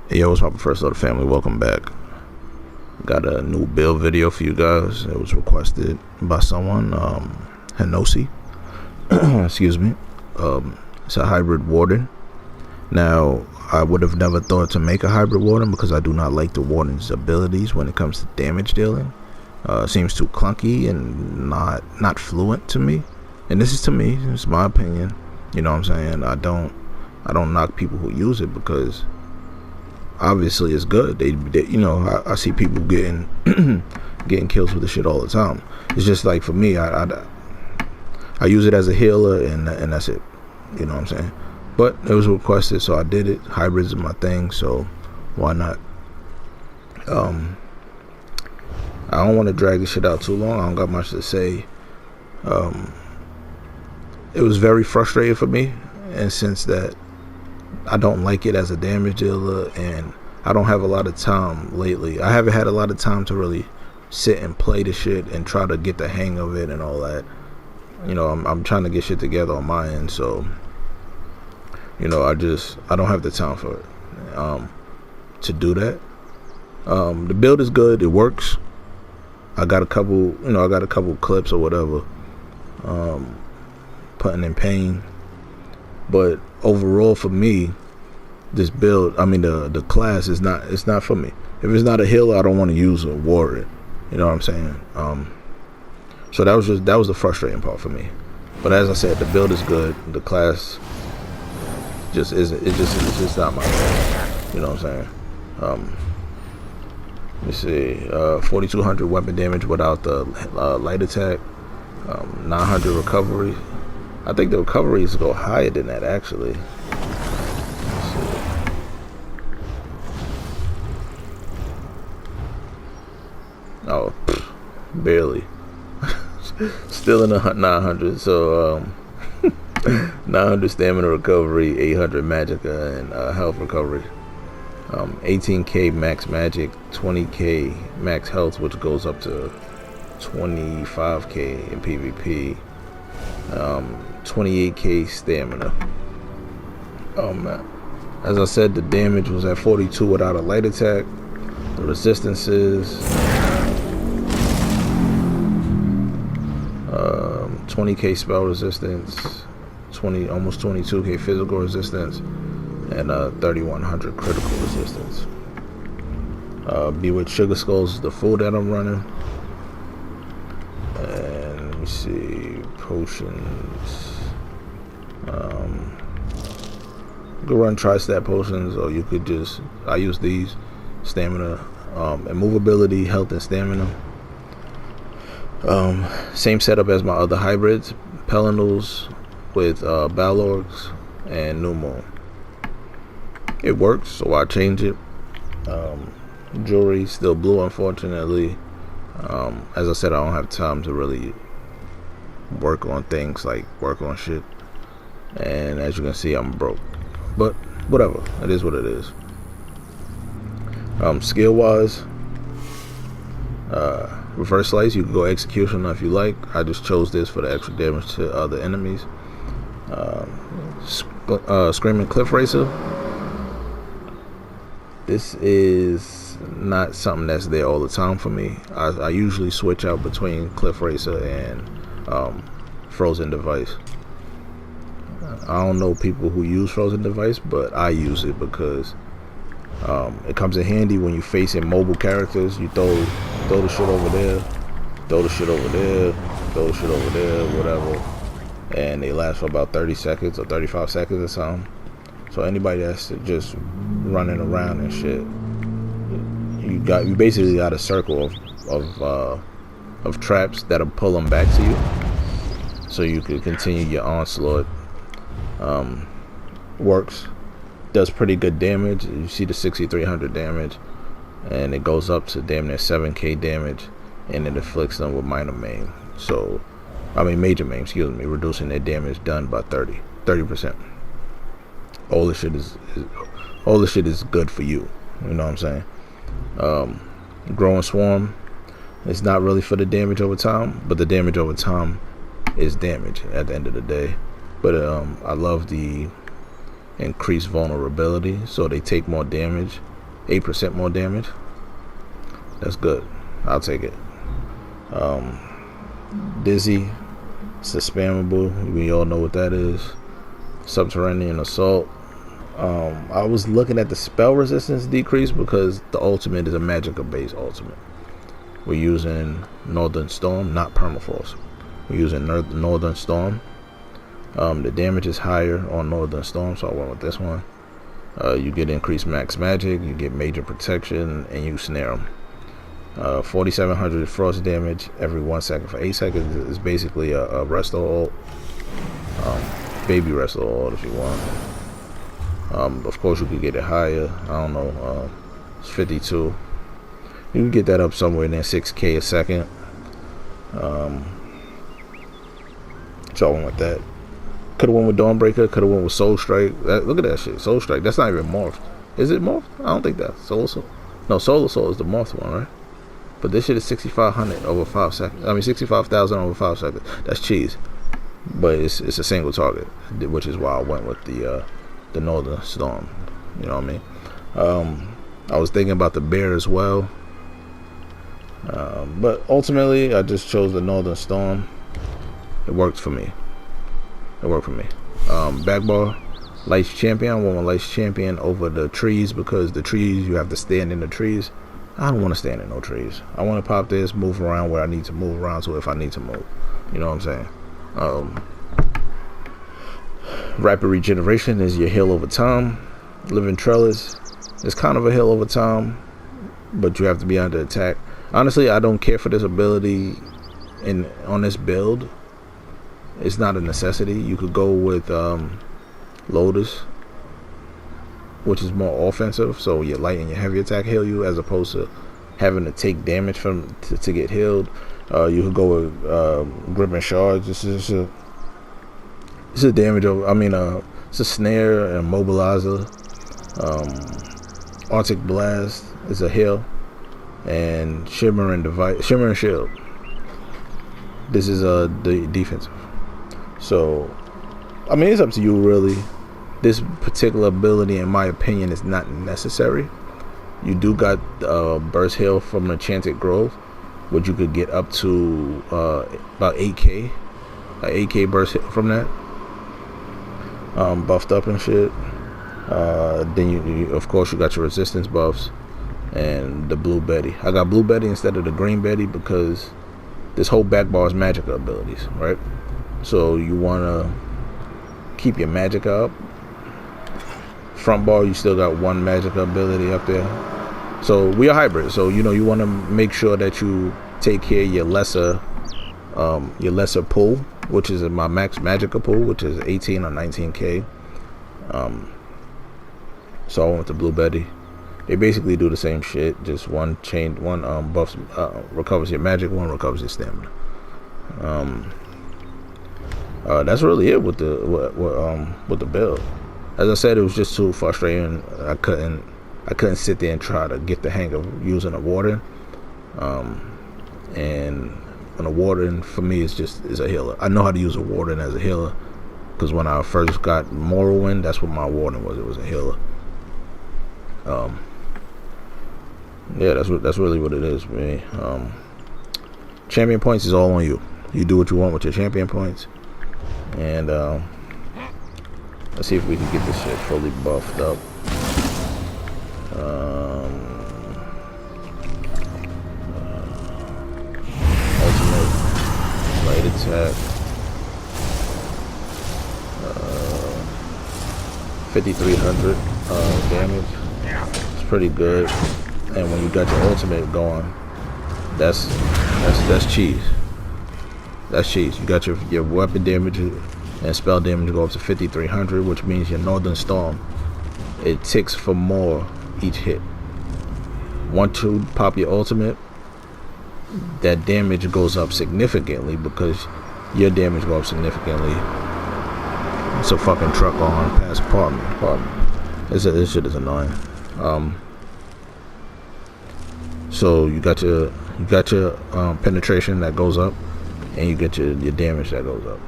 Hey, yo, what's poppin', first of the family? Welcome back. Got a new build video for you guys. It was requested by someone, Henosi. Excuse me. It's a hybrid Warden. Now, I would have never thought to make a hybrid Warden because I do not like the Warden's abilities when it comes to damage dealing. Seems too clunky and not fluent to me. And this is to me. It's my opinion. You know what I'm saying? I don't knock people who use it because obviously it's good. They you know, I see people getting getting kills with the shit all the time. It's just like for me, I use it as a healer and that's it. You know what I'm saying? But it was requested, so I did it. Hybrids is my thing, so why not? I don't want to drag this shit out too long. I don't got much to say. It was very frustrating for me, and since that I don't like it as a damage dealer, and I don't have a lot of time lately. I haven't had a lot of time to really sit and play the shit and try to get the hang of it and all that. You know, I'm trying to get shit together on my end, so you know, I don't have the time for it to do that. The build is good. It works. I got a couple clips or whatever putting in pain, but overall for me, this build, I mean the class is not for me. If it's not a healer, I don't want to use a warrior. You know what I'm saying? So that was the frustrating part for me. But as I said, the build is good. The class just isn't. It's just not my thing. You know what I'm saying? Let me see. 4,200 weapon damage without the light attack. 900 recovery. I think the recoveries go higher than that actually. Oh, barely. Still in the 900. So 900 stamina recovery, 800 magicka, and health recovery. 18k max magic, 20k max health, which goes up to 25k in PvP. 28k stamina. As I said, the damage was at 42 without a light attack. The resistances 20k spell resistance, almost 22k physical resistance, and 3100 critical resistance. Bewitched Sugar Skulls is the food that I'm running. And let me see, potions. You could run tri-stat potions, or you could I use these, stamina, and movability, health, and stamina. Same setup as my other hybrids, Pelinals with Balorgs and New Moon. It works, so I change it. Jewelry still blue, unfortunately. As I said, I don't have time to really work on things like work on shit, and as you can see, I'm broke. But whatever, it is what it is. Skill wise, reverse slice, you can go executioner if you like. I just chose this for the extra damage to other enemies. Screaming Cliff Racer, this is not something that's there all the time for me. I usually switch out between Cliff Racer and Frozen Device. I don't know people who use Frozen Device, but I use it because it comes in handy when you're facing mobile characters. You throw the shit over there, throw the shit over there, throw the shit over there, whatever, and they last for about 30 seconds or 35 seconds or something. So anybody that's just running around and shit, you basically got a circle of traps that'll pull them back to you, so you can continue your onslaught. Works, does pretty good damage. You see the 6,300 damage, and it goes up to damn near 7k damage, and it afflicts them with major maim, excuse me, reducing their damage done by 30%. All this shit is good for you. You know what I'm saying? Growing Swarm, it's not really for the damage over time, but the damage over time is damage at the end of the day. But I love the increased vulnerability, so they take more damage 8% more damage. That's good. I'll take it. Dizzy. It's a spammable. We all know what that is. Subterranean Assault. I was looking at the spell resistance decrease because the ultimate is a Magicka based ultimate. We're using Northern Storm, not Permafrost. We're using Northern Storm. The damage is higher on Northern Storm, so I went with this one. You get increased max magic, you get major protection, and you snare them. 4,700 frost damage every 1 second for 8 seconds is basically a resto ult. Baby resto ult if you want. Of course, you could get it higher. I don't know. It's 52. You can get that up somewhere near 6K a second. So I went with that. Could have went with Dawnbreaker. Could have went with Soul Strike. Look at that shit. Soul Strike. That's not even morphed. Is it morphed? I don't think that. Solar Soul. No, Solar Soul is the morphed one, right? But this shit is 6,500 over 5 seconds. I mean, 65,000 over 5 seconds. That's cheese. But it's a single target, which is why I went with the Northern Storm. You know what I mean? I was thinking about the Bear as well. But ultimately, I just chose the Northern Storm. It worked for me. Backbar, Light's Champion. I went with Light's Champion over the trees because the trees, you have to stand in the trees. I don't want to stand in no trees. I want to pop this, move around where I need to move around to if I need to move. You know what I'm saying? Rapid Regeneration is your heal over time. Living Trellis is kind of a heal over time, but you have to be under attack. Honestly, I don't care for this ability on this build. It's not a necessity. You could go with Lotus, which is more offensive, so your light and your heavy attack heal you as opposed to having to take damage to get healed. You could go with Grip and Shards. It's a damage over. I mean, it's a snare and mobilizer. Arctic Blast is a heal, and Shimmer and Shield. This is the defensive. So, I mean, it's up to you really. This particular ability, in my opinion, is not necessary. You do got burst heal from Enchanted Grove, which you could get up to about 8K. 8K burst hit from that. Buffed up and shit. Then you of course you got your resistance buffs and the Blue Betty. I got Blue Betty instead of the Green Betty because this whole back bar is Magicka abilities, right? So you wanna keep your Magicka up. Front bar, you still got one Magicka ability up there. So we are hybrid. So you know you want to make sure that you take care of your lesser pool, which is my max Magicka pool, which is 18 or 19K. So I went with the Blue Betty. They basically do the same shit. Just one buffs recovers your magic, one recovers your stamina. That's really it with the build. As I said, it was just too frustrating. I couldn't sit there and try to get the hang of using a Warden. And a Warden for me is a healer. I know how to use a Warden as a healer because when I first got Morrowind, that's what my Warden was. It was a healer. Yeah, that's really what it is for me. Champion points is all on you. You do what you want with your champion points. And let's see if we can get this shit fully buffed up. Ultimate light attack. 5,300 damage. It's pretty good. And when you got your ultimate going, that's cheese. That's cheese. You got your weapon damage and spell damage go up to 5,300, which means your Northern Storm, it ticks for more each hit. Once you pop your ultimate, that damage goes up significantly because your damage goes up significantly. It's a fucking truck on past pardon me. This shit is annoying. So you got your penetration that goes up, and you get your damage that goes up.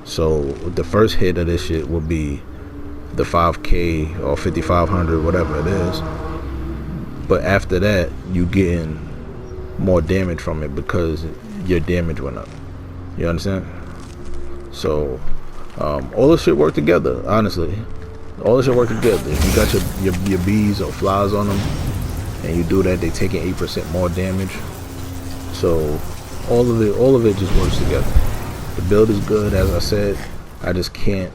So the first hit of this shit will be the 5K or 5500, whatever it is. But after that, you getting more damage from it because your damage went up. You understand? So all this shit work together. Honestly, all this shit work together. If you got your bees or flies on them, and you do that, they taking 8% more damage. So all of it just works together. The build is good, as I said. I just can't,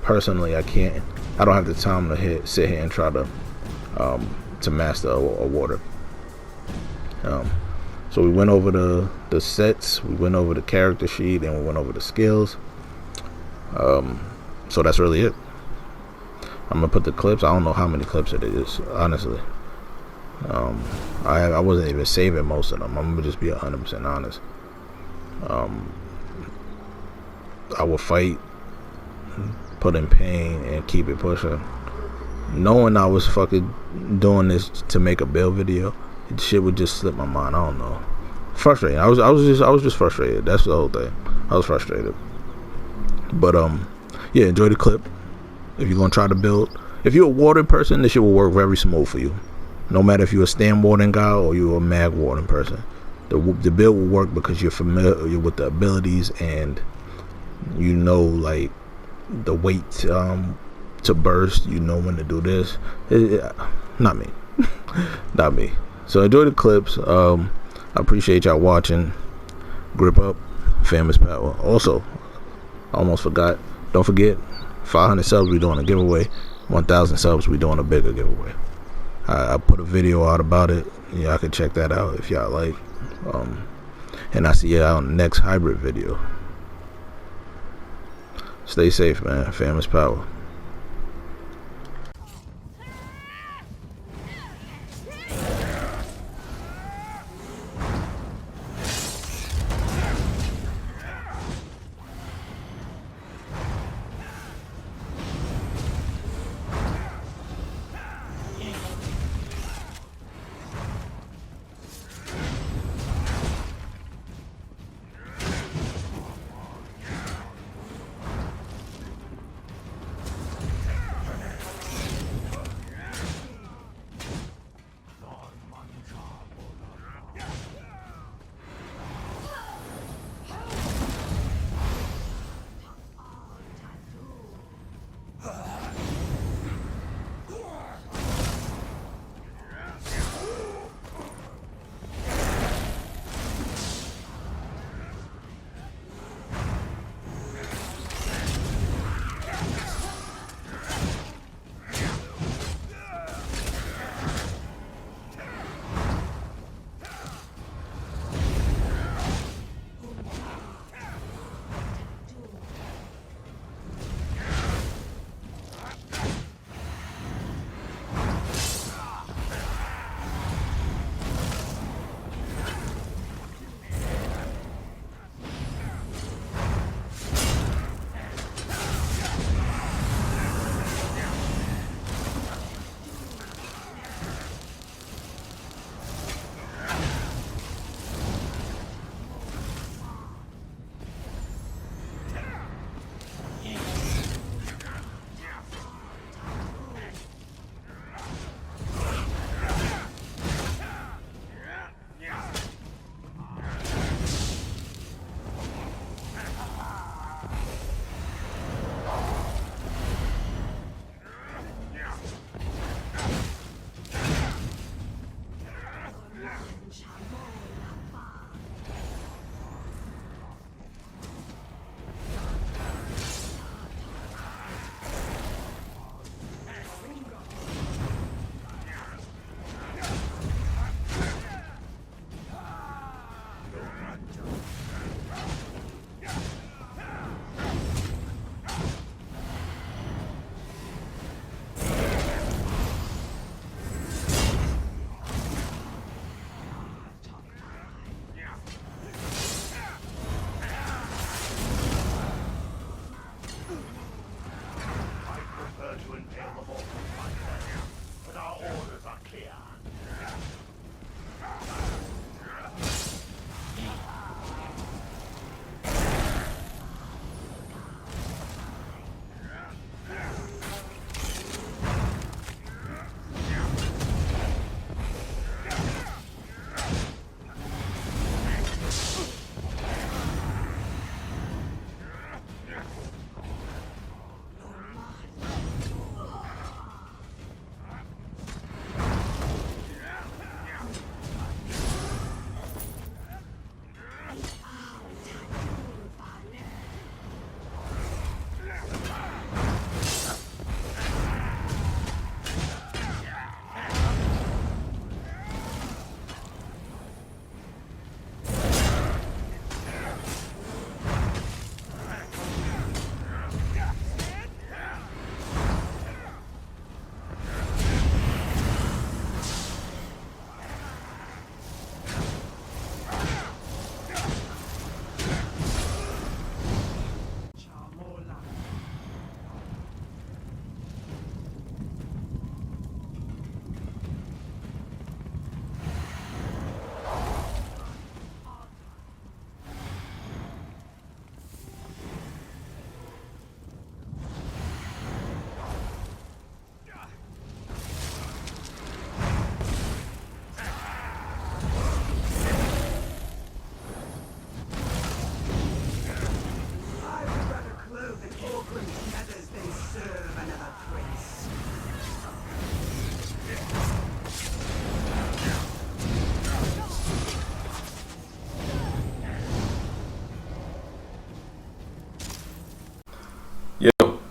personally, I don't have the time to sit here and try to master a water. So we went over the sets, we went over the character sheet, and we went over the skills. So that's really it. I'm gonna put the clips. I don't know how many clips it is, honestly. I wasn't even saving most of them. I'm gonna just be 100% honest. I will fight, put in pain, and keep it pushing. Knowing I was fucking doing this to make a build video, shit would just slip my mind. I don't know. Frustrating. I was just frustrated. That's the whole thing. I was frustrated. But yeah, enjoy the clip. If you're gonna try to build, if you're a Warden person, this shit will work very smooth for you. No matter if you're a stand Warden guy or you're a mag Warden person, the build will work because you're familiar with the abilities and you know, like, the weight to burst. You know when to do this. Not me. Not me. So enjoy the clips. I appreciate y'all watching. Grip up. Famous power. Also, I almost forgot. Don't forget, 500 subs we doing a giveaway. 1,000 subs we doing a bigger giveaway. I put a video out about it. Y'all can check that out if y'all like. And I see y'all on the next hybrid video. Stay safe, man. Famous power.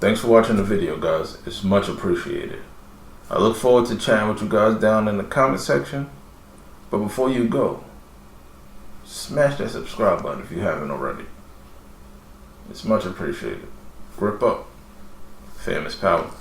Thanks for watching the video, guys. It's much appreciated. I look forward to chatting with you guys down in the comment section. But before you go, smash that subscribe button if you haven't already. It's much appreciated. Grip up. Fam is power.